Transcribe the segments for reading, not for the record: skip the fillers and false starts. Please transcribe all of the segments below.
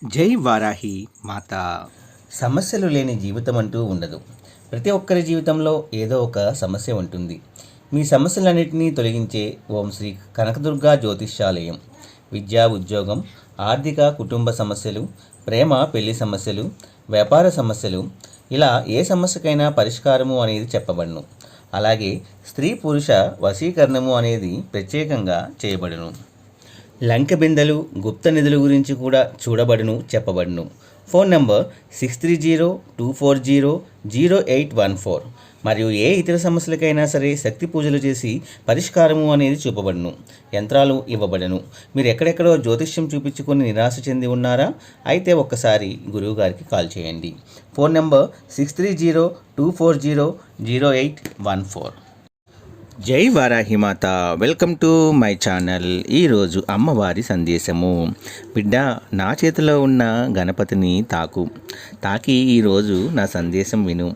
జై వారాహి మాత. సమస్యలు లేని జీవితం అంటూ ఉండదు. ప్రతి ఒక్కరి జీవితంలో ఏదో ఒక సమస్య ఉంటుంది. మీ సమస్యలన్నింటినీ తొలగించే ఓం శ్రీ కనకదుర్గా జ్యోతిష్యాలయం. విద్యా, ఉద్యోగం, ఆర్థిక, కుటుంబ సమస్యలు, ప్రేమ, పెళ్లి సమస్యలు, వ్యాపార సమస్యలు, ఇలా ఏ సమస్యకైనా పరిష్కారము అనేది చెప్పబడును. అలాగే స్త్రీ పురుష వశీకరణము అనేది ప్రత్యేకంగా చేయబడును. లంక బిందెలు, గుప్త నిధుల గురించి కూడా చూడబడును, చెప్పబడును. Phone number 6302400814. మరియు ఏ ఇతర సమస్యలకైనా సరే శక్తి పూజలు చేసి పరిష్కారము అనేది చూపబడును. యంత్రాలు ఇవ్వబడను. మీరు ఎక్కడెక్కడో జ్యోతిష్యం చూపించుకొని నిరాశ చెంది ఉన్నారా? అయితే ఒక్కసారి గురువు గారికి కాల్ చేయండి. Phone number 6302400814. జై వారాహి మాత. Welcome to my channel. ఈరోజు అమ్మవారి సందేశము. బిడ్డ, నా చేతిలో ఉన్న గణపతిని తాకి ఈరోజు నా సందేశం విను.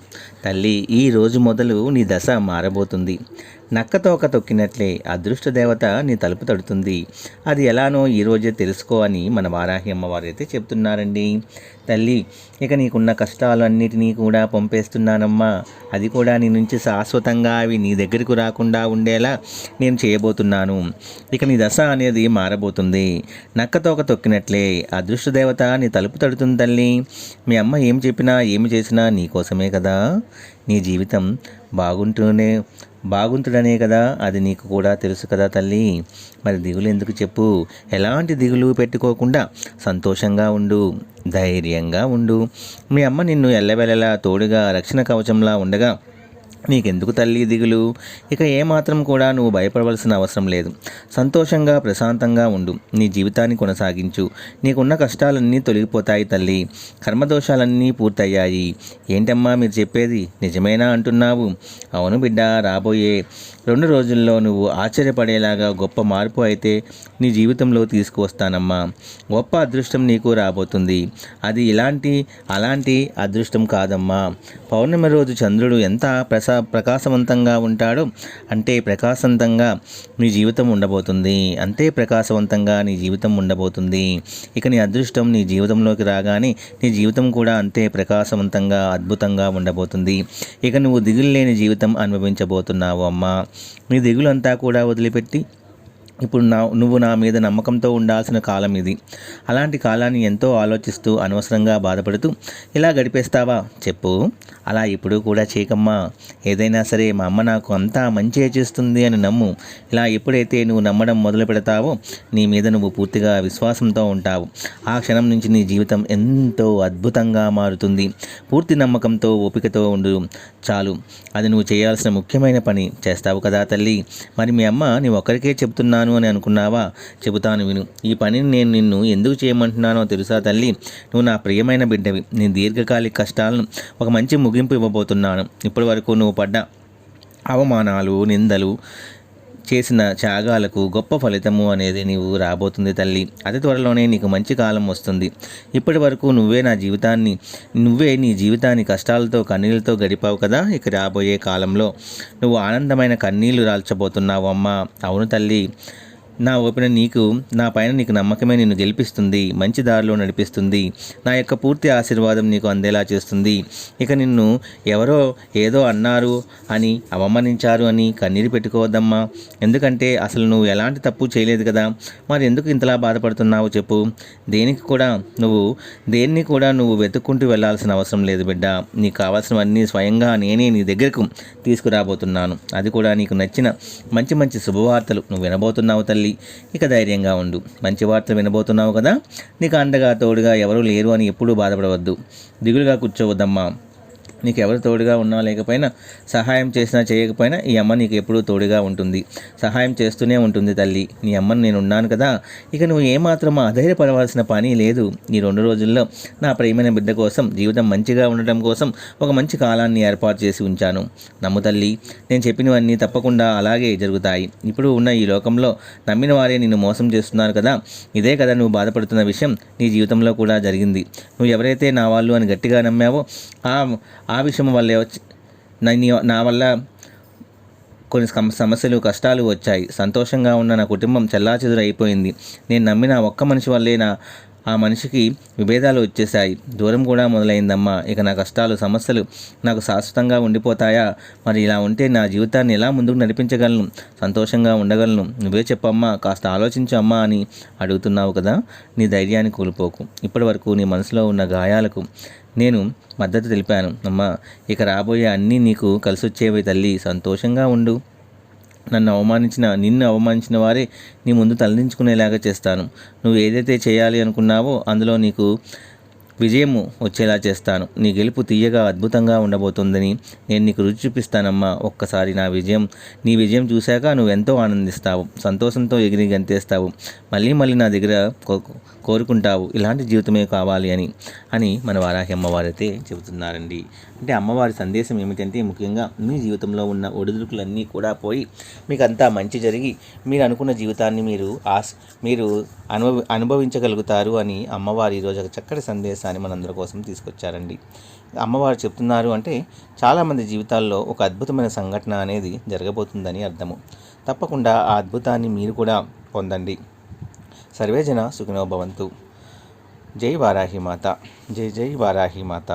తల్లి, ఈరోజు మొదలు నీ దశ మారబోతుంది. నక్కతోక తొక్కినట్లే అదృష్ట దేవత నీ తలుపు తడుతుంది. అది ఎలానో ఈరోజే తెలుసుకో అని మన వారాహి అమ్మవారు అయితే చెప్తున్నారండి. తల్లి, ఇక నీకున్న కష్టాలన్నిటినీ కూడా పంపేస్తున్నానమ్మా. అది కూడా నీ నుంచి శాశ్వతంగా అవి నీ దగ్గరకు రాకుండా ఉండేలా నేను చేయబోతున్నాను. ఇక నీ దశ అనేది మారబోతుంది. నక్కతోక తొక్కినట్లే అదృష్ట దేవత నీ తలుపు తడుతుంది తల్లి. మీ అమ్మ ఏం చెప్పినా ఏమి చేసినా నీ కోసమే కదా. నీ జీవితం బాగుంటుందనే కదా అది నీకు కూడా తెలుసు కదా తల్లి. మరి దిగులు ఎందుకు చెప్పు? ఎలాంటి దిగులు పెట్టుకోకుండా సంతోషంగా ఉండు, ధైర్యంగా ఉండు. మీ అమ్మ నిన్ను ఎల్లవెల్లలా తోడుగా రక్షణ కవచంలా ఉండగా నీకెందుకు తల్లి దిగులు? ఇక ఏమాత్రం కూడా నువ్వు భయపడవలసిన అవసరం లేదు. సంతోషంగా ప్రశాంతంగా ఉండు. నీ జీవితాన్ని కొనసాగించు. నీకున్న కష్టాలన్నీ తొలగిపోతాయి తల్లి. కర్మదోషాలన్నీ పూర్తయ్యాయి. ఏంటమ్మా మీరు చెప్పేది నిజమేనా అంటున్నావు? అవును బిడ్డ, రాబోయే 2 రోజుల్లో నువ్వు ఆశ్చర్యపడేలాగా గొప్ప మార్పు అయితే నీ జీవితంలో తీసుకువస్తానమ్మా. గొప్ప అదృష్టం నీకు రాబోతుంది. అది అలాంటి అదృష్టం కాదమ్మా. పౌర్ణమి రోజు చంద్రుడు ఎంత ప్రకాశవంతంగా ఉంటాడో అంటే ప్రకాశవంతంగా నీ జీవితం ఉండబోతుంది. అంతే ప్రకాశవంతంగా నీ జీవితం ఉండబోతుంది. ఇక నీ అదృష్టం నీ జీవితంలోకి రాగానే నీ జీవితం కూడా అంతే ప్రకాశవంతంగా అద్భుతంగా ఉండబోతుంది. ఇక నువ్వు దిగులు లేని జీవితం అనుభవించబోతున్నావు అమ్మా. నీ దిగులంతా కూడా వదిలిపెట్టి ఇప్పుడు నువ్వు నా మీద నమ్మకంతో ఉండాల్సిన కాలం ఇది. అలాంటి కాలాన్ని ఎంతో ఆలోచిస్తూ అనవసరంగా బాధపడుతూ ఇలా గడిపేస్తావా చెప్పు? అలా ఇప్పుడు కూడా చేయకమ్మా. ఏదైనా సరే మా అమ్మ నాకు అంతా మంచిగా చేస్తుంది అని నమ్ము. ఇలా ఎప్పుడైతే నువ్వు నమ్మడం మొదలు పెడతావో నీ మీద నువ్వు పూర్తిగా విశ్వాసంతో ఉంటావు. ఆ క్షణం నుంచి నీ జీవితం ఎంతో అద్భుతంగా మారుతుంది. పూర్తి నమ్మకంతో, ఓపికతో ఉండు చాలు. అది నువ్వు చేయాల్సిన ముఖ్యమైన పని చేస్తావు కదా తల్లి. మరి మీ అమ్మ నీ ఒక్కరికే చెప్తున్నాను అని అనుకున్నావా? చెబుతాను విను. ఈ పనిని నేను నిన్ను ఎందుకు చేయమంటున్నానో తెలుసా తల్లి? నువ్వు నా ప్రియమైన బిడ్డవి. నీ దీర్ఘకాలిక కష్టాలను ఒక మంచి ముగింపు ఇవ్వబోతున్నాను. ఇప్పటి వరకు నువ్వు పడ్డ అవమానాలు, నిందలు, చేసిన త్యాగాలకు గొప్ప ఫలితము అనేది నీవు రాబోతుంది తల్లి. అతి త్వరలోనే నీకు మంచి కాలం వస్తుంది. ఇప్పటి వరకు నువ్వే నీ జీవితాన్ని కష్టాలతో, కన్నీళ్ళతో గడిపావు కదా. ఇక రాబోయే కాలంలో నువ్వు ఆనందమైన కన్నీళ్లు రాల్చబోతున్నావు అమ్మా. అవును తల్లి, నా పైన నీకు నమ్మకమే నిన్ను గెలిపిస్తుంది, మంచి దారిలో నడిపిస్తుంది. నా యొక్క పూర్తి ఆశీర్వాదం నీకు అందేలా చేస్తుంది. ఇక నిన్ను ఎవరో ఏదో అన్నారు అని, అవమానించారు అని కన్నీరు పెట్టుకోవద్దమ్మా. ఎందుకంటే అసలు నువ్వు ఎలాంటి తప్పు చేయలేదు కదా. మరి ఎందుకు ఇంతలా బాధపడుతున్నావు చెప్పు? దేన్ని కూడా నువ్వు వెతుక్కుంటూ వెళ్ళాల్సిన అవసరం లేదు బిడ్డ. నీకు కావాల్సినవన్నీ స్వయంగా నేనే నీ దగ్గరకు తీసుకురాబోతున్నాను. అది కూడా నీకు నచ్చిన మంచి మంచి శుభవార్తలు నువ్వు వినబోతున్నావు తల్లి. ఇక ధైర్యంగా ఉండు. మంచి వార్తలు వినబోతున్నావు కదా. నీకు అండగా తోడుగా ఎవరూ లేరు అని ఎప్పుడూ బాధపడవద్దు. దిగులుగా కూర్చోవద్దమ్మా. నీకు ఎవరు తోడుగా ఉన్నా లేకపోయినా, సహాయం చేసినా చేయకపోయినా ఈ అమ్మ నీకు ఎప్పుడూ తోడుగా ఉంటుంది. సహాయం చేస్తూనే ఉంటుంది తల్లి. నీ అమ్మని నేను ఉన్నాను కదా. ఇక నువ్వు ఏమాత్రం అధైర్యపడవలసిన పని లేదు. ఈ 2 రోజుల్లో నా ప్రియమైన బిడ్డ కోసం, జీవితం మంచిగా ఉండటం కోసం ఒక మంచి కాలాన్ని ఏర్పాటు చేసి ఉంచాను. నమ్ము తల్లి. నేను చెప్పినవన్నీ తప్పకుండా అలాగే జరుగుతాయి. ఇప్పుడు ఉన్న ఈ లోకంలో నమ్మిన వారే నిన్ను మోసం చేస్తున్నారు కదా. ఇదే కదా నువ్వు బాధపడుతున్న విషయం నీ జీవితంలో కూడా జరిగింది. నువ్వు ఎవరైతే నా వాళ్ళు అని గట్టిగా నమ్మావో ఆ విషయం వల్లే నా వల్ల కొన్ని సమస్యలు, కష్టాలు వచ్చాయి. సంతోషంగా ఉన్న నా కుటుంబం చెల్లాచెదురైపోయింది. నేను నమ్మిన ఒక్క మనిషి వల్లే ఆ మనిషికి విభేదాలు వచ్చేశాయి, దూరం కూడా మొదలైందమ్మా. ఇక నా కష్టాలు సమస్యలు నాకు శాశ్వతంగా ఉండిపోతాయా? మరి ఇలా ఉంటే నా జీవితాన్ని ఎలా ముందుకు నడిపించగలను, సంతోషంగా ఉండగలను? నువ్వే చెప్పమ్మా, కాస్త ఆలోచించు అమ్మా అని అడుగుతున్నావు కదా. నీ ధైర్యాన్ని కోల్పోకు. ఇప్పటి వరకు నీ మనసులో ఉన్న గాయాలకు నేను మద్దతు తెలిపాను అమ్మా. ఇక రాబోయే అన్నీ నీకు కలిసొచ్చేవి తల్లి, సంతోషంగా ఉండు. నిన్ను అవమానించిన వారే నీ ముందు తలదించుకునేలాగా చేస్తాను. నువ్వు ఏదైతే చేయాలి అనుకున్నావో అందులో నీకు విజయము వచ్చేలా చేస్తాను. నీ గెలుపు తీయగా అద్భుతంగా ఉండబోతుందని నేను నీకు రుచి చూపిస్తానమ్మా. ఒక్కసారి నీ విజయం చూశాక నువ్వెంతో ఆనందిస్తావు, సంతోషంతో ఎగిరి గంతేస్తావు, మళ్ళీ మళ్ళీ నా దగ్గర కోరుకుంటావు ఇలాంటి జీవితమే కావాలి అని మన వారాహి అమ్మవారైతే చెబుతున్నారండి. అంటే అమ్మవారి సందేశం ఏమిటంటే, ముఖ్యంగా మీ జీవితంలో ఉన్న ఒడిదుడుకులన్నీ కూడా పోయి మీకు అంతా మంచి జరిగి మీరు అనుకున్న జీవితాన్ని మీరు అనుభవించగలుగుతారు అని అమ్మవారు ఈరోజు ఒక చక్కటి సందేశాన్ని మనందరి కోసం తీసుకొచ్చారండి. అమ్మవారు చెప్తున్నారు అంటే చాలామంది జీవితాల్లో ఒక అద్భుతమైన సంఘటన అనేది జరగబోతుందని అర్థము. తప్పకుండా ఆ అద్భుతాన్ని మీరు కూడా పొందండి. సర్వేజన సుఖినో భవంతు. జై వారాహి మాత. జై జై వారాహి మాత.